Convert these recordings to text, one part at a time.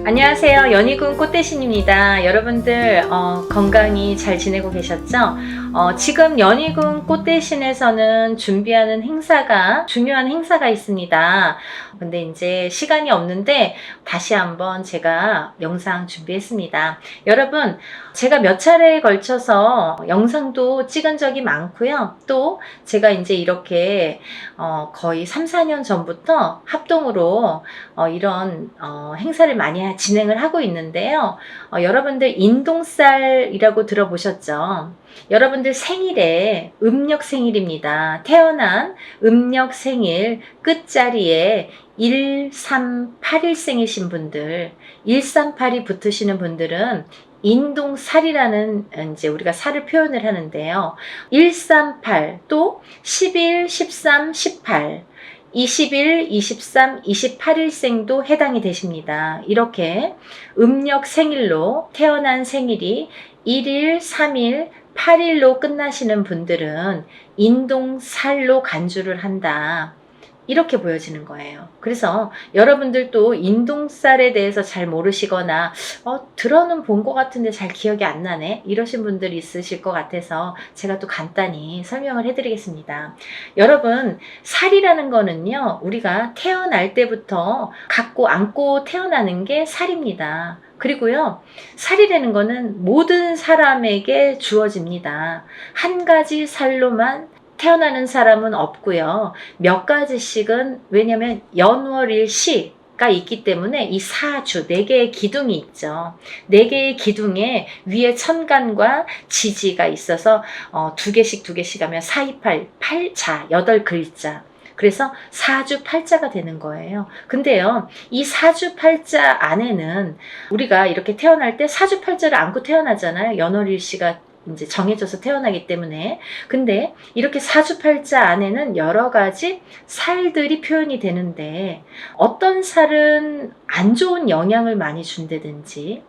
안녕하세요. 연희군 꽃대신입니다. 여러분들 건강히 잘 지내고 계셨죠? 지금 연희군 꽃대신에서는 준비하는 행사가 중요한 행사가 있습니다. 근데 이제 시간이 없는데 다시 한번 제가 영상 준비했습니다. 여러분, 제가 몇 차례에 걸쳐서 영상도 찍은 적이 많고요. 또 제가 이제 이렇게 거의 3, 4년 전부터 합동으로 이런 행사를 많이 진행을 하고 있는데요. 여러분들 인동살이라고 들어보셨죠? 여러분들 생일에 음력 생일입니다. 태어난 음력 생일 끝자리에 1381생이신 분들, 138이 붙으시는 분들은 인동살이라는 이제 우리가 살을 표현을 하는데요. 138, 또 11, 13, 18, 21, 23, 28일생도 해당이 되십니다. 이렇게 음력 생일로 태어난 생일이 1일, 3일, 8일로 끝나시는 분들은 인동살로 간주를 한다. 이렇게 보여지는 거예요. 그래서 여러분들도 인동살에 대해서 잘 모르시거나 들어는 본 것 같은데 잘 기억이 안 나네 이러신 분들이 있으실 것 같아서 제가 또 간단히 설명을 해드리겠습니다. 여러분, 살이라는 거는요, 우리가 태어날 때부터 갖고 안고 태어나는 게 살입니다. 그리고요, 살이라는 거는 모든 사람에게 주어집니다. 한 가지 살로만 태어나는 사람은 없고요. 몇 가지씩은, 왜냐면 연월일시가 있기 때문에 이 사주, 4개의 기둥이 있죠. 4개의 기둥에 위에 천간과 지지가 있어서 2개씩 하면 4, 2, 8, 8자, 8글자. 그래서 사주 팔자가 되는 거예요. 근데요, 이 사주 팔자 안에는 우리가 이렇게 태어날 때 사주 팔자를 안고 태어나잖아요. 연월일시가 이제 정해져서 태어나기 때문에. 근데 이렇게 사주팔자 안에는 여러 가지 살들이 표현이 되는데, 어떤 살은 안 좋은 영향을 많이 준다든지,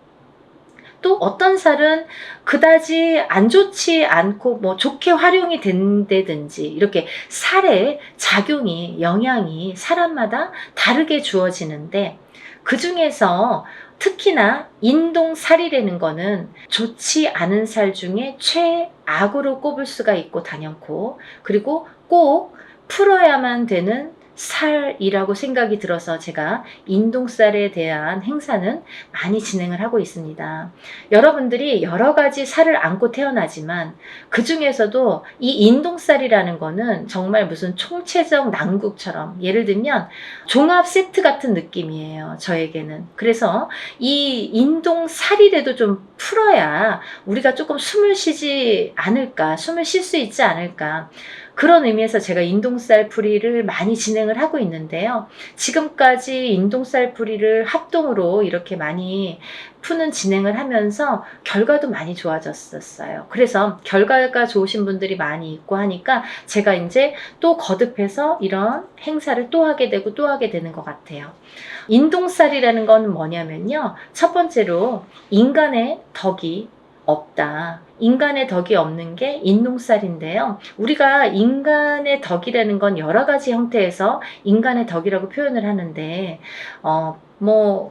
또 어떤 살은 그다지 안 좋지 않고 뭐 좋게 활용이 된다든지, 이렇게 살의 작용이, 영향이 사람마다 다르게 주어지는데, 그 중에서 특히나 인동살이라는 거는 좋지 않은 살 중에 최악으로 꼽을 수가 있고 당연코, 그리고 꼭 풀어야만 되는 살이라고 생각이 들어서 제가 인동살에 대한 행사는 많이 진행을 하고 있습니다. 여러분들이 여러 가지 살을 안고 태어나지만 그 중에서도 이 인동살이라는 거는 정말 무슨 총체적 난국처럼, 예를 들면 종합 세트 같은 느낌이에요, 저에게는. 그래서 이 인동살이라도 좀 풀어야 우리가 조금 숨을 쉬지 않을까, 숨을 쉴 수 있지 않을까, 그런 의미에서 제가 인동살 풀이를 많이 진행을 하고 있는데요. 지금까지 인동살 풀이를 합동으로 이렇게 많이 푸는 진행을 하면서 결과도 많이 좋아졌었어요. 그래서 결과가 좋으신 분들이 많이 있고 하니까 제가 이제 또 거듭해서 이런 행사를 또 하게 되고 또 하게 되는 것 같아요. 인동살이라는 건 뭐냐면요, 첫 번째로 인간의 덕이 없다. 인간의 덕이 없는 게 인동살인데요. 우리가 인간의 덕이라는 건 여러 가지 형태에서 인간의 덕이라고 표현을 하는데,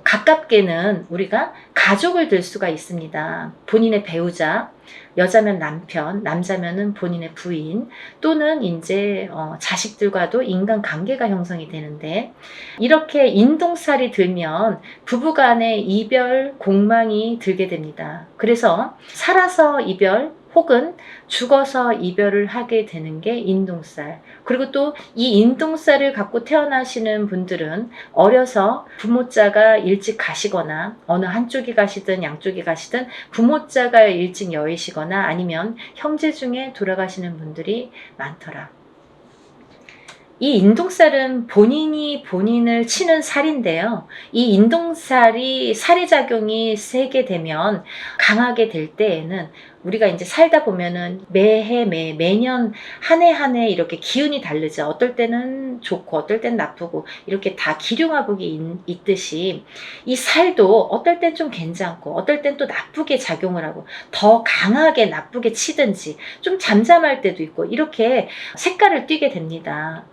가깝게는 우리가 가족을 들 수가 있습니다. 본인의 배우자, 여자면 남편, 남자면은 본인의 부인, 또는 이제 자식들과도 인간 관계가 형성이 되는데, 이렇게 인동살이 들면 부부간의 이별 공망이 들게 됩니다. 그래서 살아서 이별 혹은 죽어서 이별을 하게 되는 게 인동살. 그리고 또 이 인동살을 갖고 태어나시는 분들은 어려서 부모자가 일찍 가시거나, 어느 한쪽이 가시든 양쪽이 가시든 부모자가 일찍 여의시거나 아니면 형제 중에 돌아가시는 분들이 많더라. 이 인동살은 본인이 본인을 치는 살인데요. 이 인동살이 살의 작용이 세게 되면, 강하게 될 때에는 우리가 이제 살다 보면은 매해 매년 한 해 한 해 이렇게 기운이 다르죠. 어떨 때는 좋고 어떨 때는 나쁘고, 이렇게 다 기륭화복이 있듯이 이 살도 어떨 땐 좀 괜찮고 어떨 땐 또 나쁘게 작용을 하고, 더 강하게 나쁘게 치든지 좀 잠잠할 때도 있고, 이렇게 색깔을 띠게 됩니다.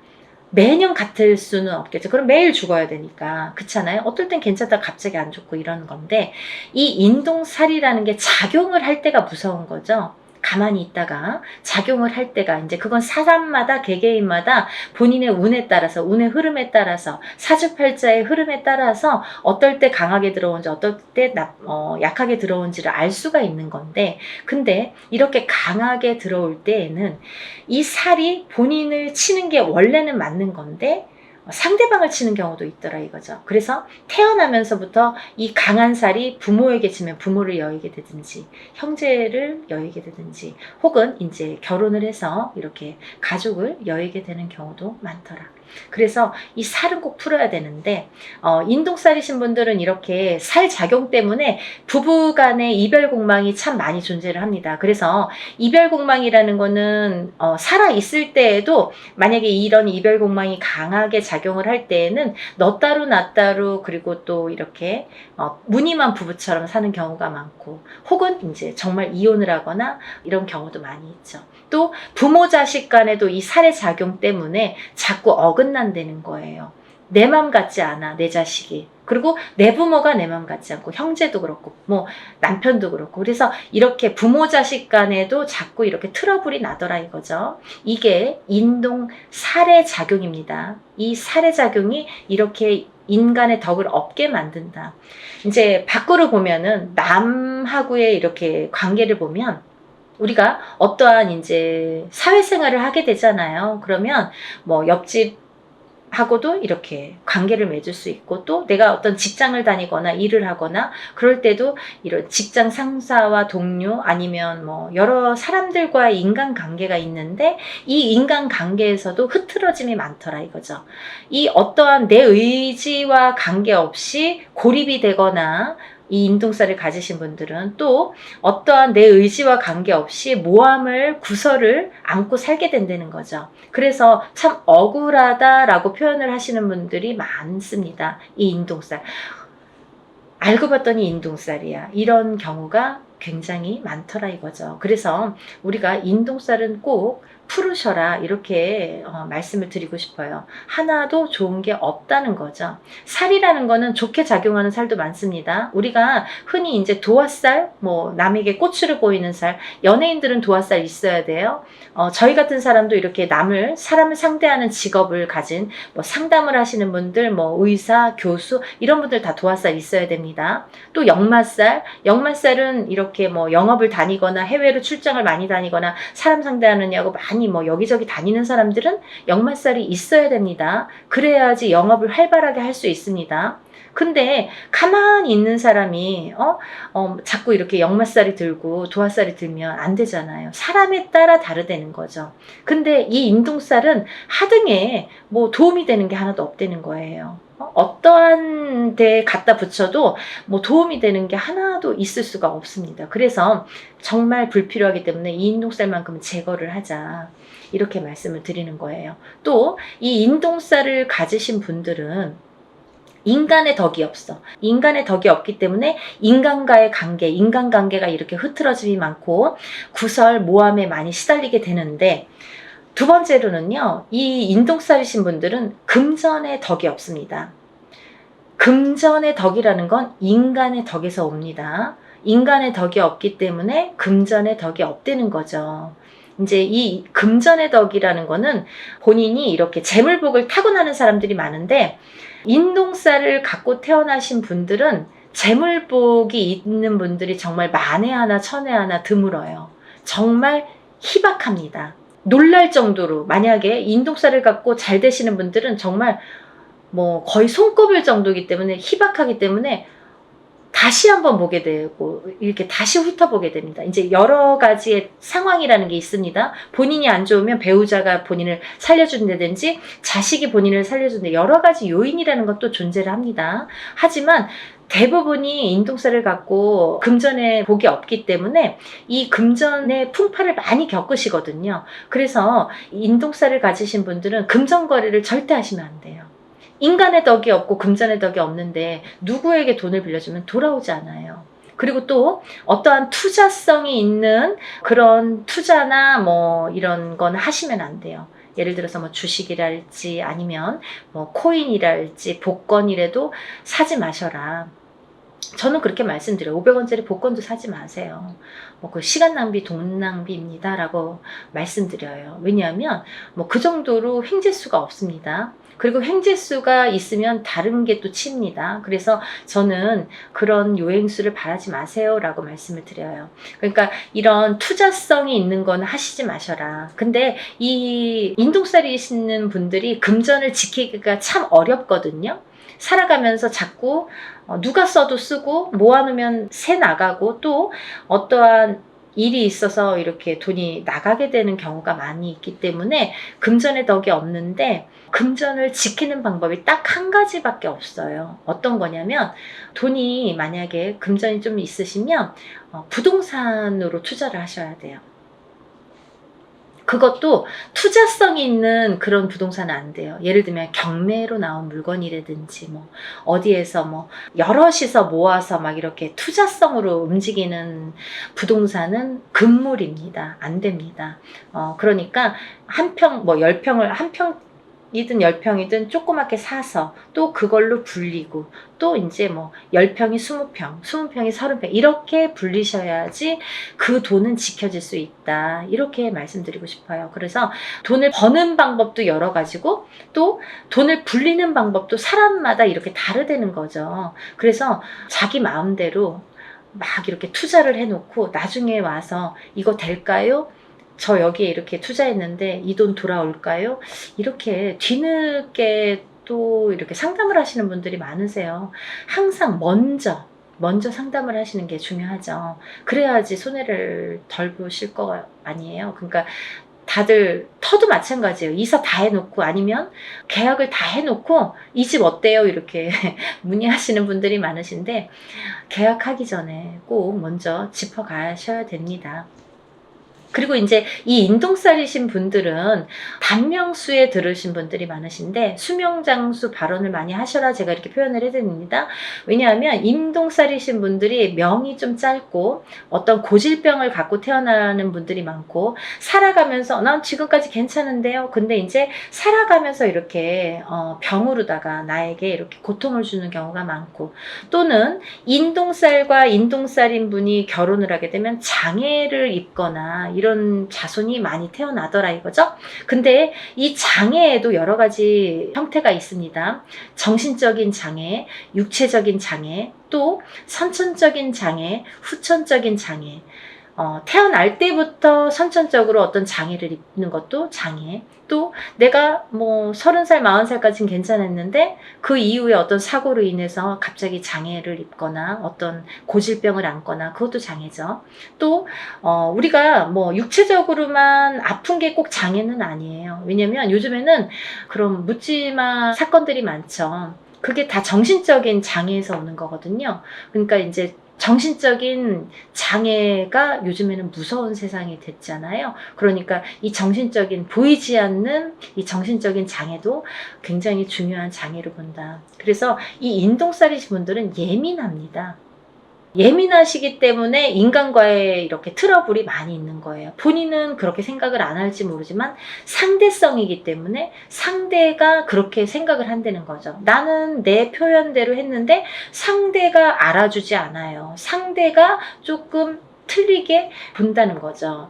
매년 같을 수는 없겠죠. 그럼 매일 죽어야 되니까. 그렇잖아요. 어떨 땐 괜찮다 갑자기 안 좋고 이러는 건데, 이 인동살이라는 게 작용을 할 때가 무서운 거죠. 가만히 있다가 작용을 할 때가, 이제 그건 사람마다 개개인마다 본인의 운에 따라서, 운의 흐름에 따라서, 사주팔자의 흐름에 따라서 어떨 때 강하게 들어온지 어떨 때 약하게 들어온지를 알 수가 있는 건데, 근데 이렇게 강하게 들어올 때에는 이 살이 본인을 치는 게 원래는 맞는 건데 상대방을 치는 경우도 있더라 이거죠. 그래서 태어나면서부터 이 강한 살이 부모에게 치면 부모를 여의게 되든지, 형제를 여의게 되든지, 혹은 이제 결혼을 해서 이렇게 가족을 여의게 되는 경우도 많더라. 그래서 이 살은 꼭 풀어야 되는데, 인동살이신 분들은 이렇게 살 작용 때문에 부부 간의 이별 공망이 참 많이 존재를 합니다. 그래서 이별 공망이라는 거는 살아 있을 때에도 만약에 이런 이별 공망이 강하게 작용을 할 때에는 너 따로 나 따로, 그리고 또 이렇게 무늬만 부부처럼 사는 경우가 많고, 혹은 이제 정말 이혼을 하거나 이런 경우도 많이 있죠. 또 부모 자식 간에도 이 살의 작용 때문에 자꾸 어긋난다는 거예요. 내 맘 같지 않아, 내 자식이. 그리고 내 부모가 내 맘 같지 않고, 형제도 그렇고 뭐 남편도 그렇고. 그래서 이렇게 부모 자식 간에도 자꾸 이렇게 트러블이 나더라 이거죠. 이게 인동 살의 작용입니다. 이 살의 작용이 이렇게 인간의 덕을 없게 만든다. 이제 밖으로 보면은 남하고의 이렇게 관계를 보면, 우리가 어떠한 이제 사회생활을 하게 되잖아요. 그러면 뭐 옆집하고도 이렇게 관계를 맺을 수 있고, 또 내가 어떤 직장을 다니거나 일을 하거나 그럴 때도 이런 직장 상사와 동료, 아니면 뭐 여러 사람들과의 인간관계가 있는데, 이 인간관계에서도 흐트러짐이 많더라 이거죠. 이 어떠한 내 의지와 관계없이 고립이 되거나, 이 인동살을 가지신 분들은 또 어떠한 내 의지와 관계없이 모함을, 구설을 안고 살게 된다는 거죠. 그래서 참 억울하다라고 표현을 하시는 분들이 많습니다. 이 인동살. 알고 봤더니 인동살이야. 이런 경우가 굉장히 많더라 이거죠. 그래서 우리가 인동살은 꼭 풀으셔라 이렇게 말씀을 드리고 싶어요. 하나도 좋은 게 없다는 거죠. 살이라는 거는 좋게 작용하는 살도 많습니다. 우리가 흔히 이제 도화살, 뭐 남에게 꼬추를 보이는 살, 연예인들은 도화살 있어야 돼요. 저희 같은 사람도 이렇게 사람을 상대하는 직업을 가진 뭐 상담을 하시는 분들, 뭐 의사, 교수 이런 분들 다 도화살 있어야 됩니다. 또 역마살은 이렇게 뭐 영업을 다니거나 해외로 출장을 많이 다니거나 사람 상대하느냐고 많이 뭐 여기저기 다니는 사람들은 역마살이 있어야 됩니다. 그래야지 영업을 활발하게 할 수 있습니다. 근데 가만히 있는 사람이 자꾸 이렇게 역마살이 들고 도화살이 들면 안 되잖아요. 사람에 따라 다르다는 거죠. 근데 이 인동살은 하등에 뭐 도움이 되는 게 하나도 없다는 거예요. 어떠한 데에 갖다 붙여도 뭐 도움이 되는 게 하나도 있을 수가 없습니다. 그래서 정말 불필요하기 때문에 이 인동살만큼은 제거를 하자 이렇게 말씀을 드리는 거예요. 또 이 인동살을 가지신 분들은 인간의 덕이 없어. 인간의 덕이 없기 때문에 인간과의 관계, 인간관계가 이렇게 흐트러짐이 많고 구설, 모함에 많이 시달리게 되는데, 두 번째로는요, 이 인동살이신 분들은 금전의 덕이 없습니다. 금전의 덕이라는 건 인간의 덕에서 옵니다. 인간의 덕이 없기 때문에 금전의 덕이 없다는 거죠. 이제 이 금전의 덕이라는 거는 본인이 이렇게 재물복을 타고나는 사람들이 많은데, 인동살을 갖고 태어나신 분들은 재물복이 있는 분들이 정말 만에 하나 천에 하나 드물어요. 정말 희박합니다. 놀랄 정도로, 만약에 인동살을 갖고 잘 되시는 분들은 정말 뭐 거의 손꼽을 정도이기 때문에, 희박하기 때문에 다시 한번 보게 되고 이렇게 다시 훑어보게 됩니다. 이제 여러 가지의 상황이라는 게 있습니다. 본인이 안 좋으면 배우자가 본인을 살려준다든지 자식이 본인을 살려준다, 여러 가지 요인이라는 것도 존재를 합니다. 하지만 대부분이 인동살을 갖고 금전의 복이 없기 때문에 이 금전의 풍파를 많이 겪으시거든요. 그래서 인동살을 가지신 분들은 금전 거래를 절대 하시면 안 돼요. 인간의 덕이 없고 금전의 덕이 없는데 누구에게 돈을 빌려주면 돌아오지 않아요. 그리고 또 어떠한 투자성이 있는 그런 투자나 뭐 이런 건 하시면 안 돼요. 예를 들어서 뭐 주식이랄지 아니면 뭐 코인이랄지 복권이라도 사지 마셔라. 저는 그렇게 말씀드려요. 500원짜리 복권도 사지 마세요. 뭐 그 시간 낭비, 돈 낭비입니다. 라고 말씀드려요. 왜냐하면 뭐 그 정도로 횡재수가 없습니다. 그리고 횡재수가 있으면 다른 게 또 칩니다. 그래서 저는 그런 요행수를 바라지 마세요. 라고 말씀을 드려요. 그러니까 이런 투자성이 있는 건 하시지 마셔라. 근데 이 인동살이시는 분들이 금전을 지키기가 참 어렵거든요. 살아가면서 자꾸 누가 써도 쓰고 모아놓으면 새 나가고 또 어떠한 일이 있어서 이렇게 돈이 나가게 되는 경우가 많이 있기 때문에 금전의 덕이 없는데 금전을 지키는 방법이 딱 한 가지밖에 없어요. 어떤 거냐면 돈이 만약에 금전이 좀 있으시면 부동산으로 투자를 하셔야 돼요. 그것도 투자성이 있는 그런 부동산은 안 돼요. 예를 들면 경매로 나온 물건이라든지 뭐 어디에서 뭐 여럿이서 모아서 막 이렇게 투자성으로 움직이는 부동산은 금물입니다. 안 됩니다. 그러니까 한 평, 뭐 10평을 한 평이든 10평이든 조그맣게 사서 또 그걸로 불리고 또 이제 뭐 10평이 20평, 20평이 30평 이렇게 불리셔야지 그 돈은 지켜질 수 있다. 이렇게 말씀드리고 싶어요. 그래서 돈을 버는 방법도 여러 가지고 또 돈을 불리는 방법도 사람마다 이렇게 다르다는 거죠. 그래서 자기 마음대로 막 이렇게 투자를 해놓고 나중에 와서 이거 될까요? 저 여기에 이렇게 투자했는데 이 돈 돌아올까요? 이렇게 뒤늦게 또 이렇게 상담을 하시는 분들이 많으세요. 항상 먼저 상담을 하시는 게 중요하죠. 그래야지 손해를 덜 보실 거 아니에요. 그러니까 다들 터도 마찬가지예요. 이사 다 해놓고 아니면 계약을 다 해놓고 이 집 어때요? 이렇게 문의하시는 분들이 많으신데 계약하기 전에 꼭 먼저 짚어가셔야 됩니다. 그리고 이제 이 인동살이신 분들은 단명수에 들으신 분들이 많으신데 수명장수 발언을 많이 하셔라 제가 이렇게 표현을 해드립니다. 왜냐하면 인동살이신 분들이 명이 좀 짧고 어떤 고질병을 갖고 태어나는 분들이 많고 살아가면서 난 지금까지 괜찮은데요. 근데 이제 살아가면서 이렇게 병으로다가 나에게 이렇게 고통을 주는 경우가 많고 또는 인동살과 인동살인 분이 결혼을 하게 되면 장애를 입거나 이런 자손이 많이 태어나더라 이거죠. 근데 이 장애에도 여러 가지 형태가 있습니다. 정신적인 장애, 육체적인 장애, 또 선천적인 장애, 후천적인 장애. 태어날 때부터 선천적으로 어떤 장애를 입는 것도 장애. 또 내가 뭐 30살, 40살까지는 괜찮았는데 그 이후에 어떤 사고로 인해서 갑자기 장애를 입거나 어떤 고질병을 안거나 그것도 장애죠. 또 우리가 뭐 육체적으로만 아픈 게 꼭 장애는 아니에요. 왜냐면 요즘에는 그런 묻지마 사건들이 많죠. 그게 다 정신적인 장애에서 오는 거거든요. 그러니까 이제 정신적인 장애가 요즘에는 무서운 세상이 됐잖아요. 그러니까 이 정신적인 보이지 않는 이 정신적인 장애도 굉장히 중요한 장애로 본다. 그래서 이 인동살이신 분들은 예민합니다. 예민하시기 때문에 인간과의 이렇게 트러블이 많이 있는 거예요. 본인은 그렇게 생각을 안 할지 모르지만 상대성이기 때문에 상대가 그렇게 생각을 한다는 거죠. 나는 내 표현대로 했는데 상대가 알아주지 않아요. 상대가 조금 틀리게 본다는 거죠.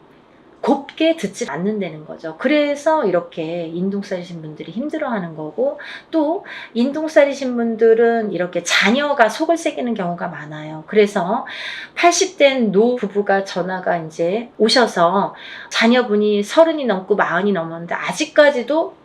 곱게 듣지 않는다는 거죠. 그래서 이렇게 인동살이신 분들이 힘들어하는 거고 또 인동살이신 분들은 이렇게 자녀가 속을 새기는 경우가 많아요. 그래서 80된 노 부부가 전화가 이제 오셔서 자녀분이 30이 넘고 40이 넘었는데 아직까지도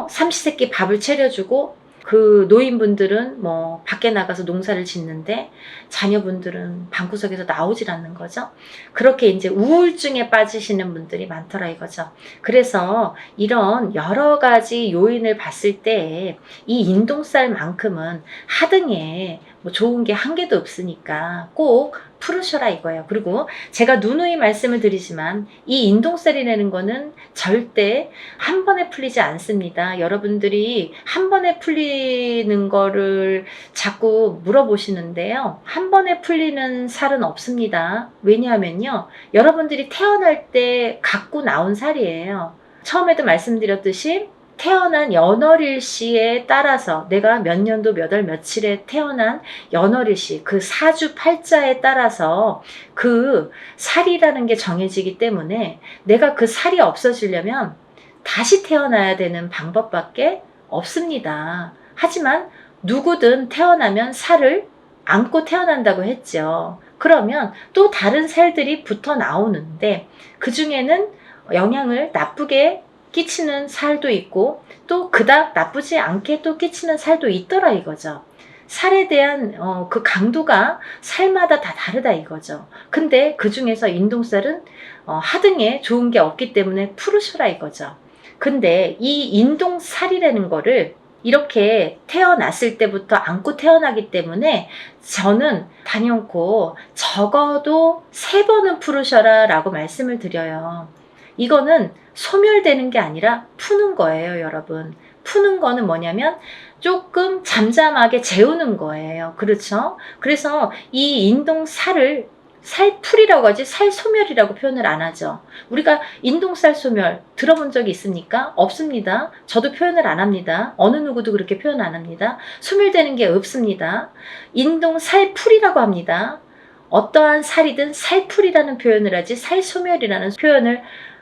삼시세끼 밥을 차려주고 그 노인분들은 뭐 밖에 나가서 농사를 짓는데 자녀분들은 방구석에서 나오질 않는 거죠. 그렇게 이제 우울증에 빠지시는 분들이 많더라 이거죠. 그래서 이런 여러 가지 요인을 봤을 때 이 인동살만큼은 하등에 뭐 좋은 게 한 개도 없으니까 꼭 풀으셔라 이거예요. 그리고 제가 누누이 말씀을 드리지만 이 인동살이라는 거는 절대 한 번에 풀리지 않습니다. 여러분들이 한 번에 풀리는 거를 자꾸 물어보시는데요. 한 번에 풀리는 살은 없습니다. 왜냐하면요. 여러분들이 태어날 때 갖고 나온 살이에요. 처음에도 말씀드렸듯이 태어난 연월일시에 따라서 내가 몇 년도 몇 월 며칠에 태어난 연월일시 그 사주 팔자에 따라서 그 살이라는 게 정해지기 때문에 내가 그 살이 없어지려면 다시 태어나야 되는 방법밖에 없습니다. 하지만 누구든 태어나면 살을 안고 태어난다고 했죠. 그러면 또 다른 살들이 붙어 나오는데 그 중에는 영향을 나쁘게 끼치는 살도 있고 또 그닥 나쁘지 않게 또 끼치는 살도 있더라 이거죠. 살에 대한 그 강도가 살마다 다 다르다 이거죠. 근데 그 중에서 인동살은 하등에 좋은 게 없기 때문에 푸르셔라 이거죠. 근데 이 인동살이라는 거를 이렇게 태어났을 때부터 안고 태어나기 때문에 저는 단연코 적어도 3번은 푸르셔라 라고 말씀을 드려요. 이거는 소멸되는 게 아니라 푸는 거예요, 여러분. 푸는 거는 뭐냐면 조금 잠잠하게 재우는 거예요. 그렇죠? 그래서 이 인동살을 살풀이라고 하지 살소멸이라고 표현을 안 하죠. 우리가 인동살 소멸 들어본 적이 있습니까? 없습니다. 저도 표현을 안 합니다. 어느 누구도 그렇게 표현 안 합니다. 소멸되는 게 없습니다. 인동살풀이라고 합니다. 어떠한 살이든 살풀이라는 표현을 하지 살소멸이라는 표현을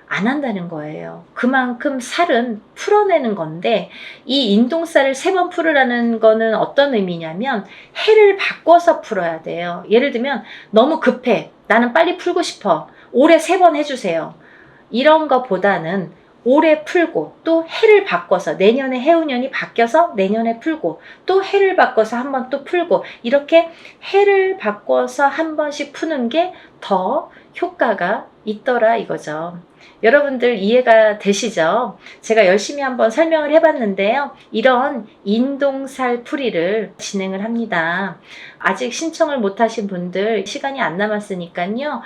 안 한다는 거예요. 그만큼 살은 풀어내는 건데 이 인동살을 3번 풀으라는 거는 어떤 의미냐면 해를 바꿔서 풀어야 돼요. 예를 들면 너무 급해. 나는 빨리 풀고 싶어. 올해 3번 해주세요. 이런 거보다는 올해 풀고 또 해를 바꿔서 내년에 해운년이 바뀌어서 내년에 풀고 또 해를 바꿔서 한 번 또 풀고 이렇게 해를 바꿔서 한 번씩 푸는 게 더 효과가 있더라 이거죠. 여러분들 이해가 되시죠? 제가 열심히 한번 설명을 해봤는데요. 이런 인동살 풀이를 진행을 합니다. 아직 신청을 못하신 분들 시간이 안 남았으니까요.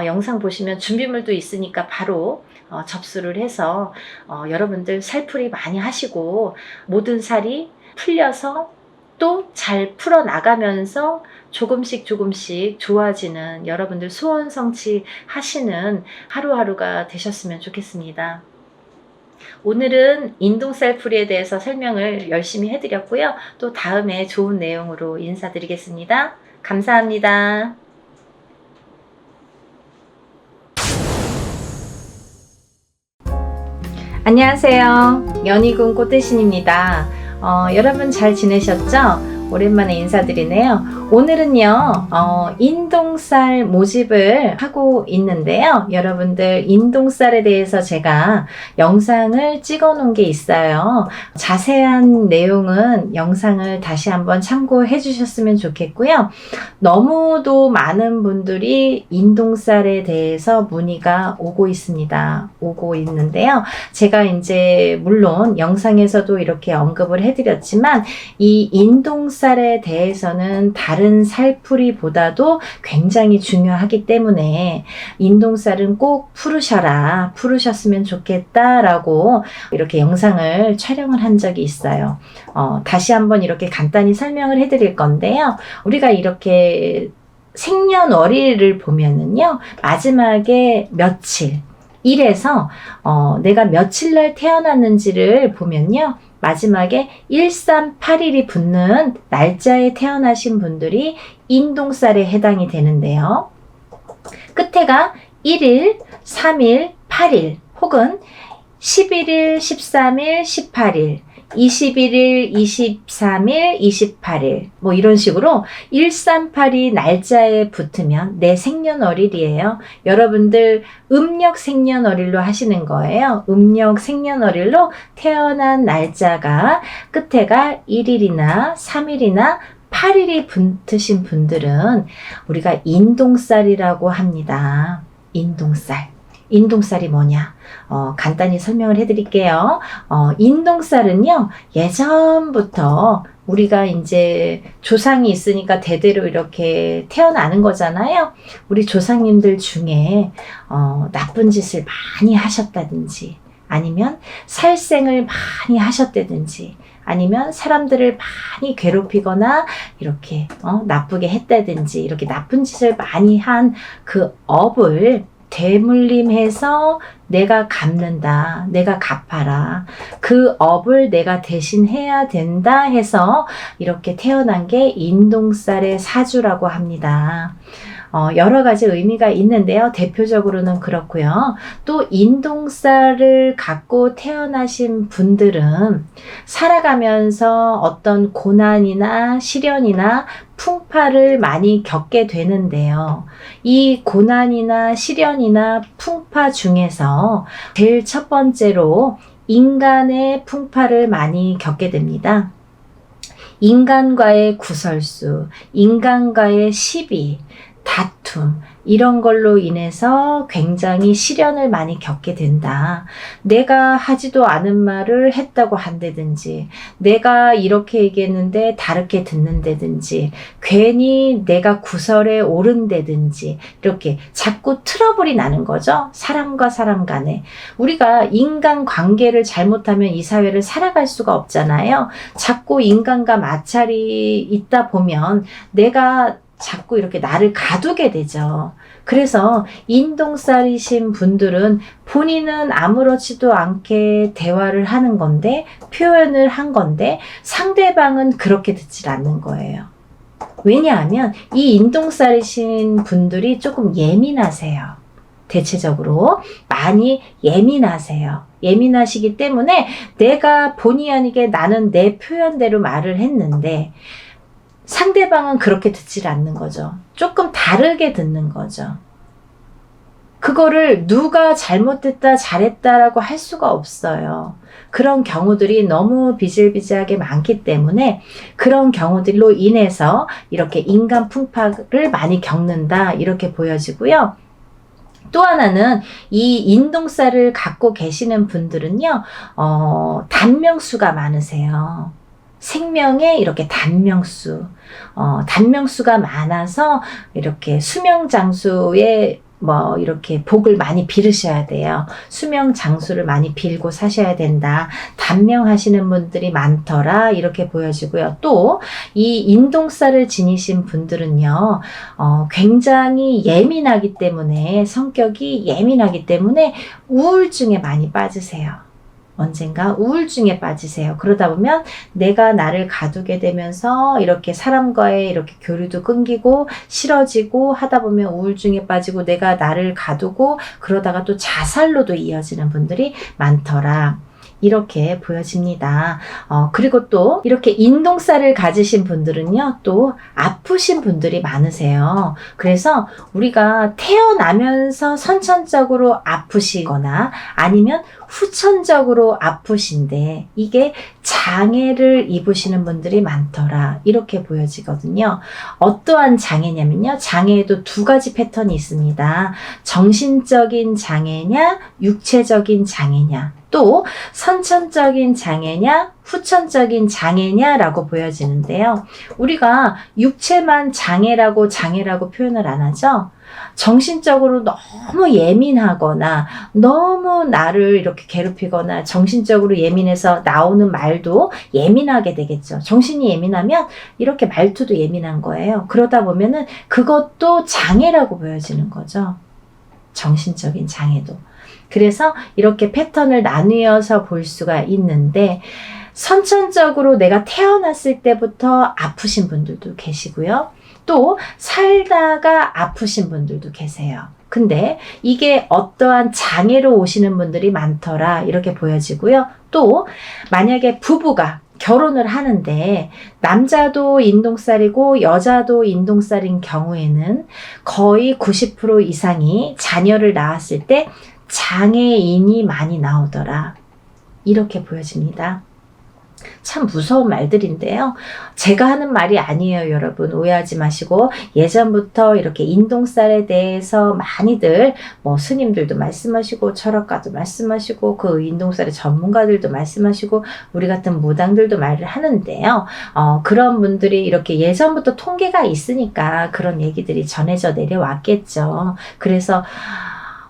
영상 보시면 준비물도 있으니까 바로 접수를 해서 여러분들 살풀이 많이 하시고 모든 살이 풀려서 또 잘 풀어나가면서 조금씩 좋아지는 여러분들 소원 성취하시는 하루하루가 되셨으면 좋겠습니다. 오늘은 인동살 풀이에 대해서 설명을 열심히 해드렸고요. 또 다음에 좋은 내용으로 인사드리겠습니다. 감사합니다. 안녕하세요. 연희군 꽃대신입니다. 여러분 잘 지내셨죠? 오랜만에 인사드리네요. 오늘은요, 인동살 모집을 하고 있는데요. 여러분들 인동살에 대해서 제가 영상을 찍어 놓은 게 있어요. 자세한 내용은 영상을 다시 한번 참고해 주셨으면 좋겠고요. 너무도 많은 분들이 인동살에 대해서 문의가 오고 있는데요. 제가 이제 물론 영상에서도 이렇게 언급을 해드렸지만 이 인동살에 대해서는 다른 살풀이보다도 굉장히 중요하기 때문에 인동살은 꼭 풀으셨으면 좋겠다라고 이렇게 영상을 촬영을 한 적이 있어요. 다시 한번 이렇게 간단히 설명을 해드릴 건데요. 우리가 이렇게 생년월일을 보면은요, 마지막에 며칠, 일에서 내가 며칠 날 태어났는지를 보면요, 마지막에 138일이 붙는 날짜에 태어나신 분들이 인동살에 해당이 되는데요. 끝에가 1일, 3일, 8일 혹은 11일, 13일, 18일 21일, 23일, 28일 뭐 이런 식으로 138이 날짜에 붙으면 내 생년월일이에요. 여러분들 음력 생년월일로 하시는 거예요. 음력 생년월일로 태어난 날짜가 끝에가 1일이나 3일이나 8일이 붙으신 분들은 우리가 인동살이라고 합니다. 인동살이 뭐냐? 간단히 설명을 해드릴게요. 인동살은요, 예전부터 우리가 이제 조상이 있으니까 대대로 이렇게 태어나는 거잖아요. 우리 조상님들 중에, 나쁜 짓을 많이 하셨다든지, 아니면 살생을 많이 하셨다든지, 아니면 사람들을 많이 괴롭히거나 이렇게 나쁘게 했다든지 이렇게 나쁜 짓을 많이 한 그 업을 대물림해서 내가 갚는다. 내가 갚아라. 그 업을 내가 대신해야 된다 해서 이렇게 태어난 게 인동살의 사주라고 합니다. 여러 가지 의미가 있는데요. 대표적으로는 그렇고요. 또 인동살을 갖고 태어나신 분들은 살아가면서 어떤 고난이나 시련이나 풍파를 많이 겪게 되는데요. 이 고난이나 시련이나 풍파 중에서 제일 첫 번째로 인간의 풍파를 많이 겪게 됩니다. 인간과의 구설수, 인간과의 시비, 다툼, 이런 걸로 인해서 굉장히 시련을 많이 겪게 된다. 내가 하지도 않은 말을 했다고 한다든지, 내가 이렇게 얘기했는데 다르게 듣는다든지, 괜히 내가 구설에 오른다든지, 이렇게 자꾸 트러블이 나는 거죠. 사람과 사람 간에. 우리가 인간 관계를 잘못하면 이 사회를 살아갈 수가 없잖아요. 자꾸 인간과 마찰이 있다 보면 내가 자꾸 이렇게 나를 가두게 되죠. 그래서 인동살이신 분들은 본인은 아무렇지도 않게 대화를 하는 건데, 표현을 한 건데 상대방은 그렇게 듣질 않는 거예요. 왜냐하면 이 인동살이신 분들이 조금 예민하세요. 대체적으로 많이 예민하세요. 예민하시기 때문에 내가 본의 아니게 나는 내 표현대로 말을 했는데 상대방은 그렇게 듣질 않는 거죠. 조금 다르게 듣는 거죠. 그거를 누가 잘못했다, 잘했다라고 할 수가 없어요. 그런 경우들이 너무 비일비재하게 많기 때문에 그런 경우들로 인해서 이렇게 인간 풍파를 많이 겪는다, 이렇게 보여지고요. 또 하나는 이 인동살을 갖고 계시는 분들은요, 단명수가 많으세요. 생명에 이렇게 단명수가 많아서 이렇게 수명장수에 이렇게 복을 많이 빌으셔야 돼요. 수명장수를 많이 빌고 사셔야 된다. 단명하시는 분들이 많더라, 이렇게 보여지고요. 또 이 인동살을 지니신 분들은요, 굉장히 예민하기 때문에, 성격이 예민하기 때문에 우울증에 많이 빠지세요. 언젠가 우울증에 빠지세요. 그러다 보면 내가 나를 가두게 되면서 이렇게 사람과의 이렇게 교류도 끊기고 싫어지고 하다 보면 우울증에 빠지고 내가 나를 가두고 그러다가 또 자살로도 이어지는 분들이 많더라. 이렇게 보여집니다. 그리고 또 이렇게 인동살을 가지신 분들은요, 또 아프신 분들이 많으세요. 그래서 우리가 태어나면서 선천적으로 아프시거나 아니면 후천적으로 아프신데 이게 장애를 입으시는 분들이 많더라, 이렇게 보여지거든요. 어떠한 장애냐면요, 장애에도 두 가지 패턴이 있습니다. 정신적인 장애냐, 육체적인 장애냐, 또 선천적인 장애냐, 후천적인 장애냐라고 보여지는데요. 우리가 육체만 장애라고 표현을 안 하죠. 정신적으로 너무 예민하거나 너무 나를 이렇게 괴롭히거나 정신적으로 예민해서 나오는 말도 예민하게 되겠죠. 정신이 예민하면 이렇게 말투도 예민한 거예요. 그러다 보면은 그것도 장애라고 보여지는 거죠. 정신적인 장애도. 그래서 이렇게 패턴을 나누어서 볼 수가 있는데, 선천적으로 내가 태어났을 때부터 아프신 분들도 계시고요. 또 살다가 아프신 분들도 계세요. 근데 이게 어떠한 장애로 오시는 분들이 많더라, 이렇게 보여지고요. 또 만약에 부부가 결혼을 하는데 남자도 인동살이고 여자도 인동살인 경우에는 거의 90% 이상이 자녀를 낳았을 때 장애인이 많이 나오더라, 이렇게 보여집니다. 참 무서운 말들인데요. 제가 하는 말이 아니에요, 여러분. 오해하지 마시고, 예전부터 이렇게 인동살에 대해서 많이들 스님들도 말씀하시고 철학가도 말씀하시고 그 인동살의 전문가들도 말씀하시고 우리 같은 무당들도 말을 하는데요. 그런 분들이 이렇게 예전부터 통계가 있으니까 그런 얘기들이 전해져 내려왔겠죠. 그래서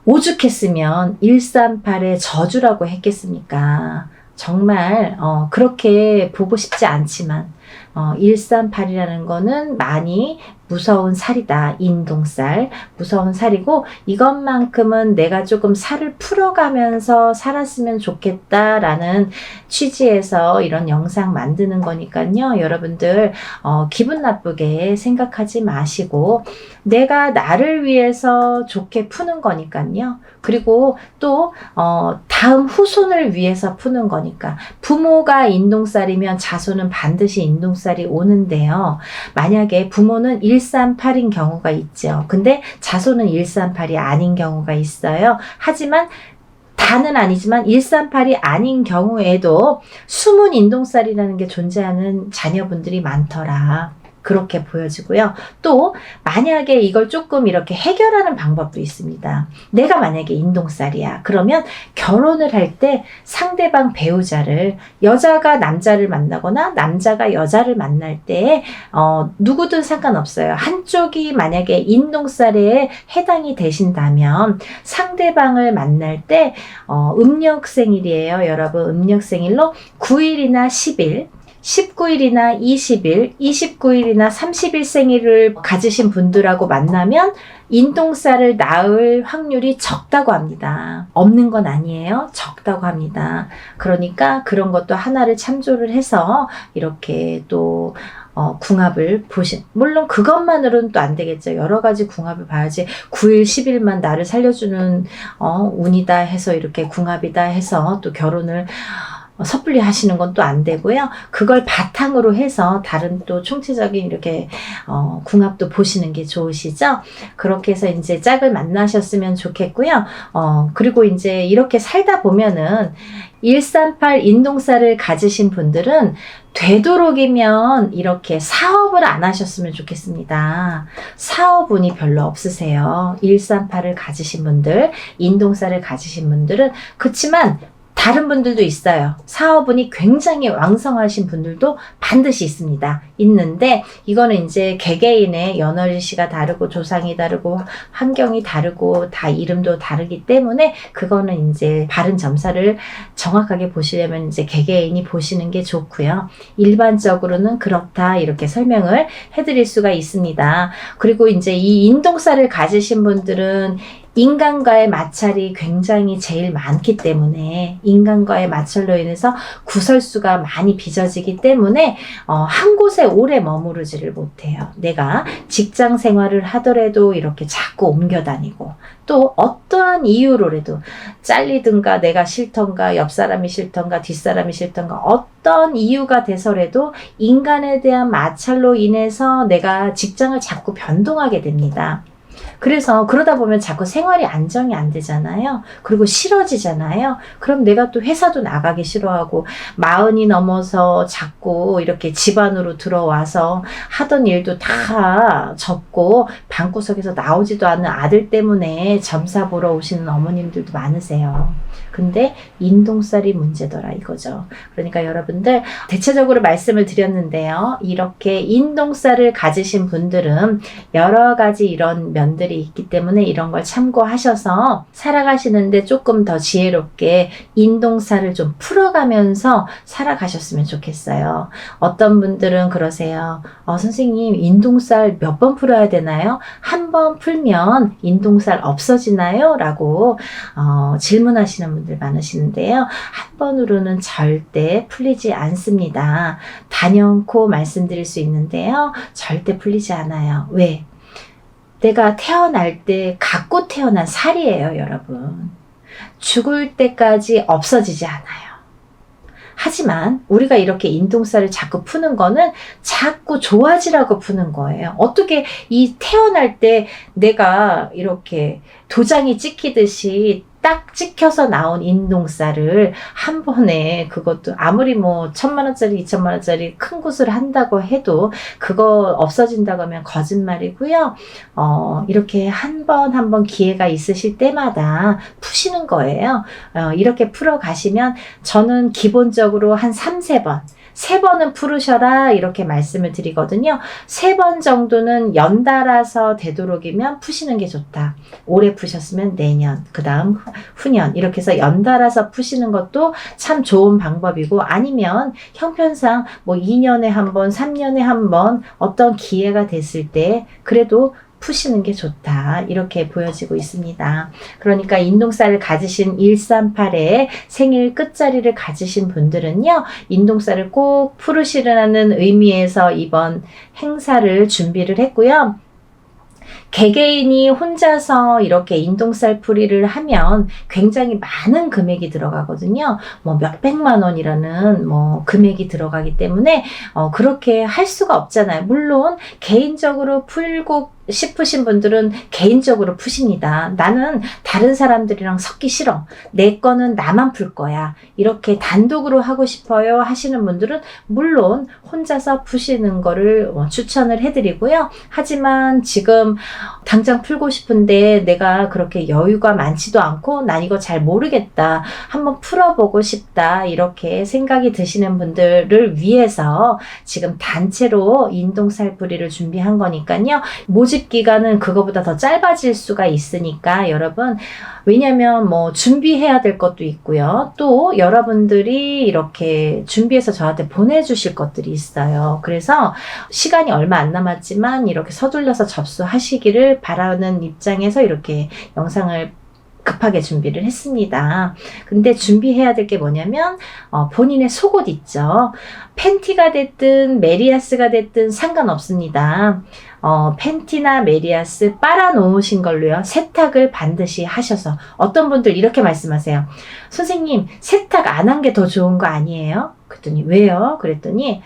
오죽했으면 138의 저주라고 했겠습니까? 정말 그렇게 보고 싶지 않지만 138이라는 거는 많이 무서운 살이다. 인동살. 무서운 살이고 이것만큼은 내가 조금 살을 풀어가면서 살았으면 좋겠다라는 취지에서 이런 영상 만드는 거니까요. 여러분들 기분 나쁘게 생각하지 마시고 내가 나를 위해서 좋게 푸는 거니까요. 그리고 또 다음 후손을 위해서 푸는 거니까 부모가 인동살이면 자손은 반드시 인동살이 오는데요. 만약에 부모는 138인 경우가 있죠. 근데 자손은 138이 아닌 경우가 있어요. 하지만 다는 아니지만 138이 아닌 경우에도 숨은 인동살이라는 게 존재하는 자녀분들이 많더라. 그렇게 보여지고요. 또 만약에 이걸 조금 이렇게 해결하는 방법도 있습니다. 내가 만약에 인동살이야. 그러면 결혼을 할 때 상대방 배우자를 여자가 남자를 만나거나 남자가 여자를 만날 때 누구든 상관없어요. 한쪽이 만약에 인동살에 해당이 되신다면 상대방을 만날 때 음력생일이에요. 여러분 음력생일로 9일이나 10일 19일이나 20일, 29일이나 30일 생일을 가지신 분들하고 만나면 인동살을 낳을 확률이 적다고 합니다. 없는 건 아니에요. 적다고 합니다. 그러니까 그런 것도 하나를 참조를 해서 이렇게 또 궁합을 물론 그것만으로는 또 안 되겠죠. 여러 가지 궁합을 봐야지 9일, 10일만 나를 살려주는 운이다 해서 이렇게 궁합이다 해서 또 결혼을 섣불리 하시는 건 또 안 되고요. 그걸 바탕으로 해서 다른 또 총체적인 이렇게 궁합도 보시는 게 좋으시죠. 그렇게 해서 이제 짝을 만나셨으면 좋겠고요. 그리고 이제 이렇게 살다 보면은 138 인동살을 가지신 분들은 되도록이면 이렇게 사업을 안 하셨으면 좋겠습니다. 사업운이 별로 없으세요. 138을 가지신 분들, 인동살을 가지신 분들은 그렇지만 다른 분들도 있어요. 사업운이 굉장히 왕성하신 분들도 반드시 있습니다. 있는데 이거는 이제 개개인의 연월일시가 다르고 조상이 다르고 환경이 다르고 다 이름도 다르기 때문에 그거는 이제 바른 점사를 정확하게 보시려면 이제 개개인이 보시는 게 좋고요. 일반적으로는 그렇다 이렇게 설명을 해드릴 수가 있습니다. 그리고 이제 이 인동살을 가지신 분들은 인간과의 마찰이 굉장히 제일 많기 때문에 인간과의 마찰로 인해서 구설수가 많이 빚어지기 때문에 한 곳에 오래 머무르지를 못해요. 내가 직장 생활을 하더라도 이렇게 자꾸 옮겨 다니고 또 어떠한 이유로라도 잘리든가 내가 싫던가 옆 사람이 싫던가 뒷사람이 싫던가 어떤 이유가 돼서라도 인간에 대한 마찰로 인해서 내가 직장을 자꾸 변동하게 됩니다. 그래서 그러다 보면 자꾸 생활이 안정이 안 되잖아요. 그리고 싫어지잖아요. 그럼 내가 또 회사도 나가기 싫어하고 40이 넘어서 자꾸 이렇게 집안으로 들어와서 하던 일도 다 접고 방구석에서 나오지도 않는 아들 때문에 점사 보러 오시는 어머님들도 많으세요. 근데 인동살이 문제더라 이거죠. 그러니까 여러분들 대체적으로 말씀을 드렸는데요. 이렇게 인동살을 가지신 분들은 여러 가지 이런 면들이 있기 때문에 이런 걸 참고하셔서 살아가시는데 조금 더 지혜롭게 인동살을 좀 풀어가면서 살아가셨으면 좋겠어요. 어떤 분들은 그러세요. 선생님 인동살 몇 번 풀어야 되나요? 한 번 풀면 인동살 없어지나요? 라고 질문하시는 분들 많으시는데요. 한 번으로는 절대 풀리지 않습니다. 단연코 말씀드릴 수 있는데요. 절대 풀리지 않아요. 왜? 내가 태어날 때 갖고 태어난 살이에요, 여러분. 죽을 때까지 없어지지 않아요. 하지만 우리가 이렇게 인동살을 자꾸 푸는 거는 자꾸 좋아지라고 푸는 거예요. 어떻게 이 태어날 때 내가 이렇게 도장이 찍히듯이 딱 찍혀서 나온 인동살을 한 번에 그것도 아무리 뭐 1,000만원짜리 2,000만원짜리 큰 곳을 한다고 해도 그거 없어진다고 하면 거짓말이고요. 이렇게 한 번 기회가 있으실 때마다 푸시는 거예요. 이렇게 풀어 가시면 저는 기본적으로 한 3-4번 3번은 푸르셔라 이렇게 말씀을 드리거든요. 3번 정도는 연달아서 되도록이면 푸시는 게 좋다. 올해 푸셨으면 내년, 그 다음 후년 이렇게 해서 연달아서 푸시는 것도 참 좋은 방법이고, 아니면 형편상 뭐 2년에 한 번, 3년에 한 번 어떤 기회가 됐을 때 그래도 푸시는 게 좋다 이렇게 보여지고 있습니다. 그러니까 인동살을 가지신 138에 생일 끝자리를 가지신 분들은요, 인동살을 꼭 풀으시라는 의미에서 이번 행사를 준비를 했고요. 개개인이 혼자서 이렇게 인동살 풀이를 하면 굉장히 많은 금액이 들어가거든요. 뭐 몇백만 원이라는 뭐 금액이 들어가기 때문에 그렇게 할 수가 없잖아요. 물론 개인적으로 풀고 싶으신 분들은 개인적으로 푸십니다. 나는 다른 사람들이랑 섞기 싫어. 내 거는 나만 풀 거야. 이렇게 단독으로 하고 싶어요 하시는 분들은 물론 혼자서 푸시는 거를 추천을 해드리고요. 하지만 지금 당장 풀고 싶은데 내가 그렇게 여유가 많지도 않고 난 이거 잘 모르겠다. 한번 풀어보고 싶다. 이렇게 생각이 드시는 분들을 위해서 지금 단체로 인동살풀이를 준비한 거니까요. 모집 기간은 그거보다 더 짧아질 수가 있으니까 여러분, 왜냐면 뭐 준비해야 될 것도 있고요. 또 여러분들이 이렇게 준비해서 저한테 보내주실 것들이 있어요. 그래서 시간이 얼마 안 남았지만 이렇게 서둘러서 접수하시기를 바라는 입장에서 이렇게 영상을 급하게 준비를 했습니다. 근데 준비해야 될 게 뭐냐면 본인의 속옷 있죠. 팬티가 됐든 메리아스가 됐든 상관없습니다. 팬티나 메리아스 빨아놓으신 걸로요, 세탁을 반드시 하셔서. 어떤 분들 이렇게 말씀하세요. 선생님, 세탁 안 한 게 더 좋은 거 아니에요? 그랬더니 왜요? 그랬더니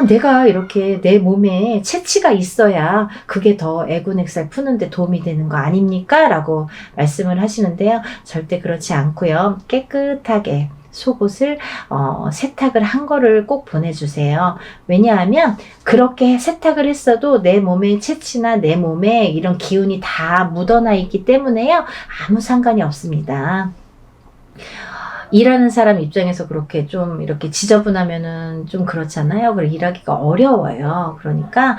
내가 이렇게 내 몸에 채취가 있어야 그게 더 애군액살 푸는데 도움이 되는 거 아닙니까? 라고 말씀을 하시는데요. 절대 그렇지 않고요. 깨끗하게 속옷을 세탁을 한 거를 꼭 보내주세요. 왜냐하면 그렇게 세탁을 했어도 내 몸의 채취나 내 몸에 이런 기운이 다 묻어나 있기 때문에요. 아무 상관이 없습니다. 일하는 사람 입장에서 그렇게 좀 이렇게 지저분하면은 좀 그렇잖아요. 그리고 일하기가 어려워요. 그러니까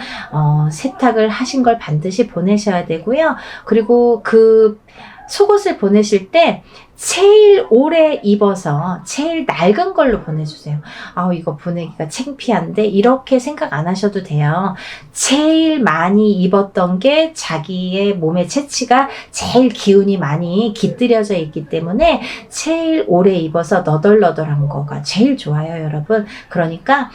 세탁을 하신 걸 반드시 보내셔야 되고요. 그리고 그 속옷을 보내실 때 제일 오래 입어서 제일 낡은 걸로 보내주세요. 이거 보내기가 창피한데 이렇게 생각 안 하셔도 돼요. 제일 많이 입었던 게 자기의 몸의 채취가 제일 기운이 많이 깃들여져 있기 때문에 제일 오래 입어서 너덜너덜한 거가 제일 좋아요, 여러분. 그러니까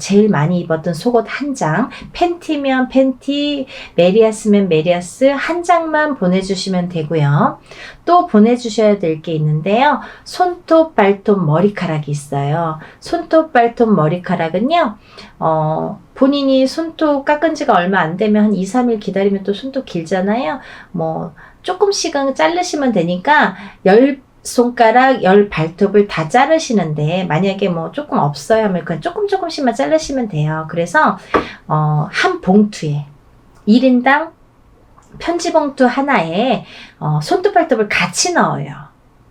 제일 많이 입었던 속옷 한 장, 팬티면 팬티, 메리아스면 메리아스 한 장만 보내주시면 되고요. 또 보내주셔야 될 게 있는데요. 손톱, 발톱, 머리카락이 있어요. 손톱, 발톱, 머리카락은요, 본인이 손톱 깎은 지가 얼마 안 되면 한 2, 3일 기다리면 또 손톱 길잖아요. 뭐 조금씩은 자르시면 되니까 10손가락 10발톱을 다 자르시는데, 만약에 뭐 조금 없어요 하면 그냥 조금씩만 자르시면 돼요. 그래서 한 봉투에 1인당 편지봉투 하나에 손톱 발톱을 같이 넣어요.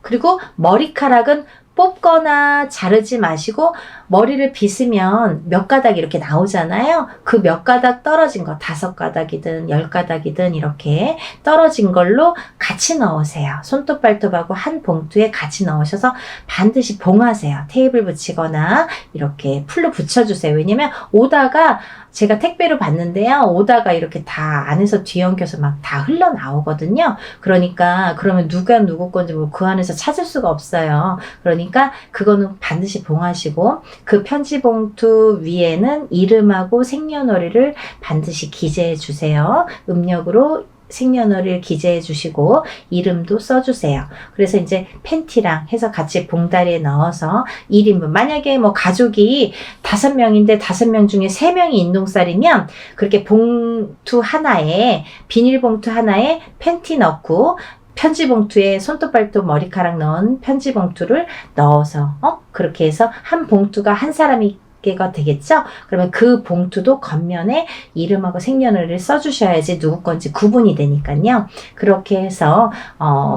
그리고 머리카락은 뽑거나 자르지 마시고 머리를 빗으면 몇 가닥 이렇게 나오잖아요. 그 몇 가닥 떨어진 거, 5가닥이든 10가닥이든 이렇게 떨어진 걸로 같이 넣으세요. 손톱 발톱하고 한 봉투에 같이 넣으셔서 반드시 봉하세요. 테이블 붙이거나 이렇게 풀로 붙여주세요. 왜냐면 오다가 제가 택배로 받는데요. 오다가 이렇게 다 안에서 뒤엉켜서 막 다 흘러나오거든요. 그러니까 그러면 누가 누구 건지 뭐 그 안에서 찾을 수가 없어요. 그러니까 그거는 반드시 봉하시고, 그 편지 봉투 위에는 이름하고 생년월일을 반드시 기재해 주세요. 음력으로 생년월일 기재해 주시고 이름도 써주세요. 그래서 이제 팬티랑 해서 같이 봉다리에 넣어서 1인분, 만약에 뭐 가족이 5명인데 5명 중에 3명이 인동살이면 그렇게 봉투 하나에, 비닐봉투 하나에 팬티 넣고 편지 봉투에 손톱 발톱 머리카락 넣은 편지 봉투를 넣어서 그렇게 해서 한 봉투가 한 사람이 개가 되겠죠? 그러면 그 봉투도 겉면에 이름하고 생년월일을 써주셔야지 누구 건지 구분이 되니까요. 그렇게 해서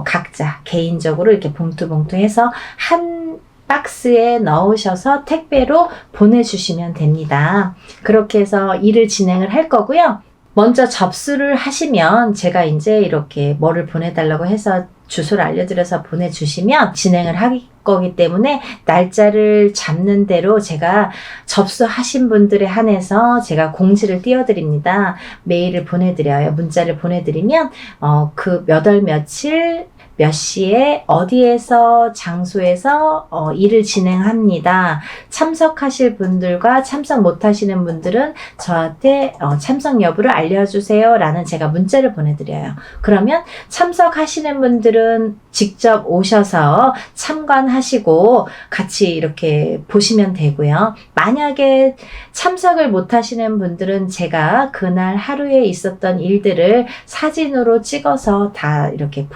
각자 개인적으로 이렇게 봉투 해서 한 박스에 넣으셔서 택배로 보내주시면 됩니다. 그렇게 해서 일을 진행을 할 거고요. 먼저 접수를 하시면 제가 이제 이렇게 뭐를 보내달라고 해서 주소를 알려드려서 보내주시면 진행을 할 거기 때문에 날짜를 잡는 대로 제가 접수하신 분들에 한해서 제가 공지를 띄워드립니다. 메일을 보내드려요. 문자를 보내드리면 그 몇 월 며칠 몇 시에 어디에서 장소에서 일을 진행합니다. 참석하실 분들과 참석 못하시는 분들은 저한테 참석 여부를 알려주세요 라는 제가 문자를 보내드려요. 그러면 참석하시는 분들은 직접 오셔서 참관하시고 같이 이렇게 보시면 되고요. 만약에 참석을 못하시는 분들은 제가 그날 하루에 있었던 일들을 사진으로 찍어서 다 이렇게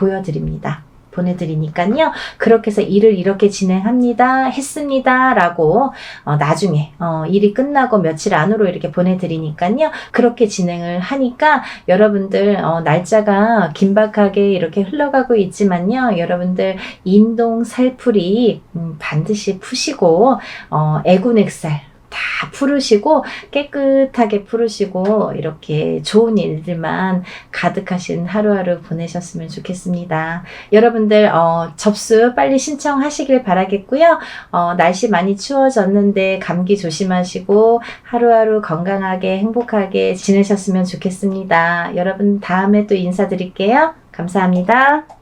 보내드리니까요. 그렇게 해서 일을 이렇게 진행합니다. 했습니다. 라고 나중에 일이 끝나고 며칠 안으로 이렇게 보내드리니까요. 그렇게 진행을 하니까 여러분들 날짜가 긴박하게 이렇게 흘러가고 있지만요. 여러분들 인동 살풀이 반드시 푸시고 애군액살 다 풀으시고 깨끗하게 풀으시고 이렇게 좋은 일들만 가득하신 하루하루 보내셨으면 좋겠습니다. 여러분들 접수 빨리 신청하시길 바라겠고요. 날씨 많이 추워졌는데 감기 조심하시고 하루하루 건강하게 행복하게 지내셨으면 좋겠습니다. 여러분 다음에 또 인사드릴게요. 감사합니다.